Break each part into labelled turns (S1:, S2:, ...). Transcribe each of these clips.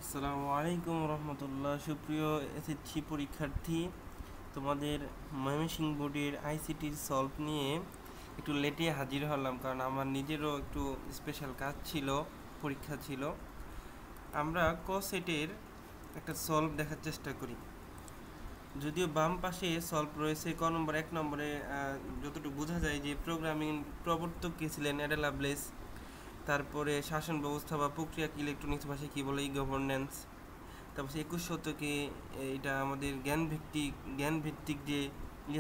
S1: আসসালামু আলাইকুম রহমতুল্লাহ। সুপ্রিয় এসএসসি পরীক্ষার্থী, তোমাদের ময়মনসিংহ বোর্ডের আইসিটির সলভ নিয়ে একটু লেটে হাজির হলাম, কারণ আমার নিজেরও একটু স্পেশাল কাজ ছিল, পরীক্ষা ছিল। আমরা ক সেটের একটা সলভ দেখার চেষ্টা করি। যদিও বাম পাশে সলভ রয়েছে ক নম্বর, 1 নম্বরে যতটুকু বোঝা যায় যে প্রোগ্রামিং প্রবর্তক কে ছিলেন অ্যাডা লাভলেস। তারপরে শাসন ব্যবস্থা বা প্রক্রিয়া ইলেকট্রনিক্স ভাষায় কী বলে, গভর্নেন্স। তারপর 21 শতকে এটা আমাদের জ্ঞান ভিত্তিক যে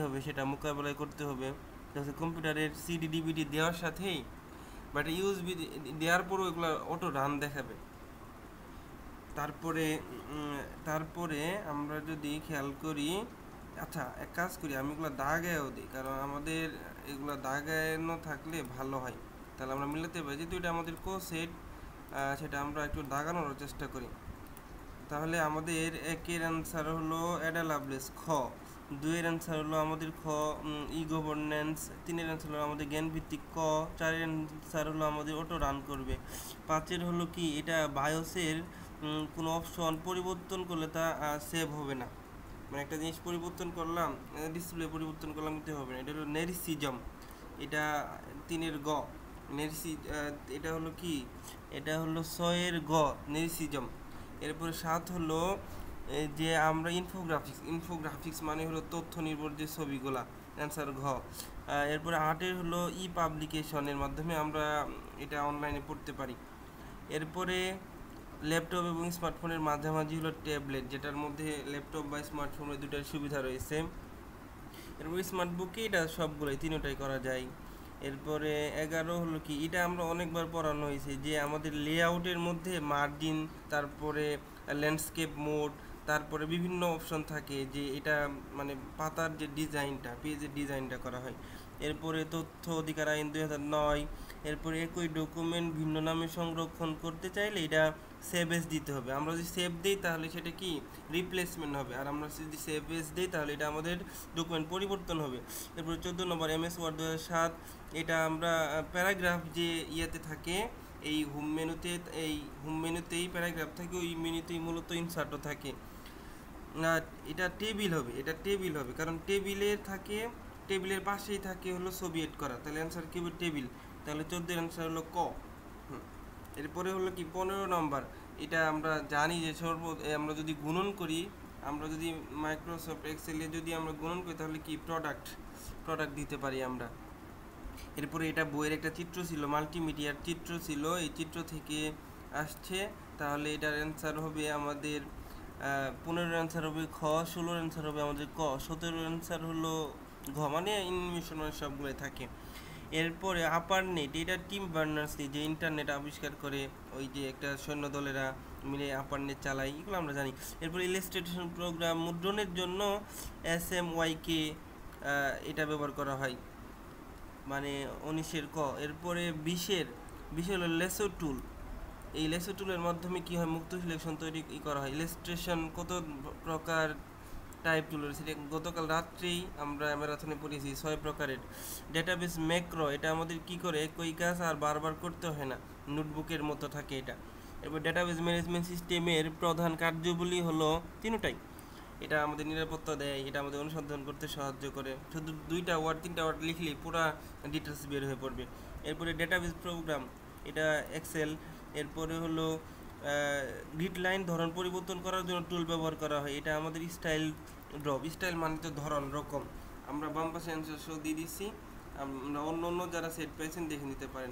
S1: হবে সেটা মোকাবেলায় করতে হবে। তারপরে কম্পিউটারের সিডি ডিভিডি দেওয়ার সাথেই বাট ইউএসবি দেওয়ার পরও এগুলো অটো রান দেখাবে। তারপরে আমরা যদি খেয়াল করি, আচ্ছা এক কাজ করি, আমি এগুলো দাগায়ও দিই, কারণ আমাদের এগুলো দাগানো থাকলে ভালো হয়, তাহলে আমরা মিলাতে পারি। যেহেতু এটা আমাদের সেট, সেটা আমরা একটু দাগানোর চেষ্টা করি। তাহলে আমাদের একের অ্যান্সার হলো অ্যাডা লাভলেস খ, দুইয়ের অ্যান্সার হলো আমাদের খ ই গভর্নেন্স, তিনের অ্যান্সার হলো আমাদের জ্ঞানভিত্তিক ক, চারের অ্যান্সার হলো আমাদের অটো রান করবে, পাঁচের হলো কি এটা বায়োসের কোনো অপশন পরিবর্তন করলে তা সেভ হবে না। মানে একটা জিনিস পরিবর্তন করলাম, ডিসপ্লে পরিবর্তন করলাম, কিন্তু হবে না। এটা হলো নেরিসিজম, এটা তিনের গ নেরিসি, এটা হলো কি, এটা হলো ছয়ের গ নেরিসিজম। এরপরে 7 হলো যে আমরা ইনফোগ্রাফিক্স মানে হলো তথ্য নির্ভর যে ছবিগুলা, অ্যান্সার ঘ। এরপরে 8-এর হলো ই পাবলিকেশনের মাধ্যমে আমরা এটা অনলাইনে পড়তে পারি। এরপরে ল্যাপটপ এবং স্মার্টফোনের মাঝামাঝি হলো ট্যাবলেট, যেটার মধ্যে ল্যাপটপ বা স্মার্টফোনের দুটার সুবিধা রয়েছে। এরপরে স্মার্ট বুকে এটা সবগুলোই তিনটাই করা যায়। এরপরে 11 হলো কি, এটা আমরা অনেকবার পড়ানো হয়েছে যে আমাদের লেআউটের মধ্যে মার্জিন, তারপরে ল্যান্ডস্কেপ মোড, তারপরে বিভিন্ন অপশন থাকে যে এটা মানে পাতার যে ডিজাইনটা, পেজের ডিজাইনটা করা হয়। এরপরে তথ্য অধিকার আইন 2009। এরপরে একই ডকুমেন্ট ভিন্ন নামে সংরক্ষণ করতে চাইলে এটা সেভ এস দিতে হবে। আমরা যদি সেভ দিই তাহলে সেটা কি রিপ্লেসমেন্ট হবে, আর আমরা যদি সেভ এস দিই তাহলে এটা আমাদের ডকুমেন্ট পরিবর্তন হবে। এরপরে 14 নম্বর এমএস ওয়ার্ড 2007, এটা আমরা প্যারাগ্রাফ যে ইয়েতে থাকে এই হোম মেনুতেই প্যারাগ্রাফ থাকে, ওই মেনুতেই মূলত ইনসার্টও থাকে। এটা টেবিল হবে, কারণ টেবিলের পাশেই থাকে হলো ছবি এড করা, তাহলে অ্যান্সার কি হবে টেবিল। তাহলে 14 অ্যান্সার হলো ক। এরপরে হলো কি 15 নম্বর, এটা আমরা জানি যে আমরা যদি গুণন করি, আমরা যদি মাইক্রোসফট এক্সেলে যদি আমরা গুণন করি তাহলে কি প্রোডাক্ট দিতে পারি আমরা। এরপরে এটা বইয়ের একটা চিত্র ছিল, মাল্টিমিডিয়ার চিত্র ছিল, এই চিত্র থেকে আসছে, তাহলে এটার অ্যান্সার হবে আমাদের 15 অ্যান্সার হবে খ, 16 অ্যান্সার হবে আমাদের ক, 17 অ্যান্সার হলো ঘ, মানে ইনফরমেশন সবগুলোই থাকে। এরপরে আপার নেট, এটা টিম বার্নার্স-লি যে ইন্টারনেট আবিষ্কার করে, ওই যে একটা সৈন্য দলেরা মিলে আপার নেট চালায়, এগুলো আমরা জানি। এরপরে ইলাস্ট্রেশন প্রোগ্রাম মুদ্রণের জন্য SMYK এটা ব্যবহার করা হয়, মানে 19-এর ক। এরপরে 20 হলো লেসো টুল, এই লেসো টুলের মাধ্যমে কি হয়, মুক্ত সিলেকশন তৈরি করা হয়। ইলাস্ট্রেশন কত প্রকার টাইপ টুল রয়েছে, এটা গতকাল রাত্রেই আমরা ম্যারাথনে পড়িয়েছি 6 প্রকারের। ডেটাবেস ম্যাক্রো, এটা আমাদের কি করে একই কাজ আর বারবার করতে হয় না, নোটবুকের মতো থাকে এটা। এরপর ডেটাবেস ম্যানেজমেন্ট সিস্টেমের প্রধান কার্যবলী হলো তিনটাই, এটা আমাদের নিরাপত্তা দেয়, এটা আমাদের অনুসন্ধান করতে সাহায্য করে। শুধু 3টা ওয়ার্ড লিখলেই পুরো ডিটেলস বের হয়ে পড়বে। এরপরে ডেটাবেস প্রোগ্রাম, এটা এক্সেল। এরপরে হলো গ্রিড লাইন, ধরন পরিবর্তন করার জন্য টুল ব্যবহার করা হয়, এটা আমাদের স্টাইল মানে তো ধরন রকম। আমরা বাম পাশে অ্যান্সার দিয়ে দিচ্ছি, আমরা অন্য যারা সেট পেয়েছেন দেখে নিতে পারেন।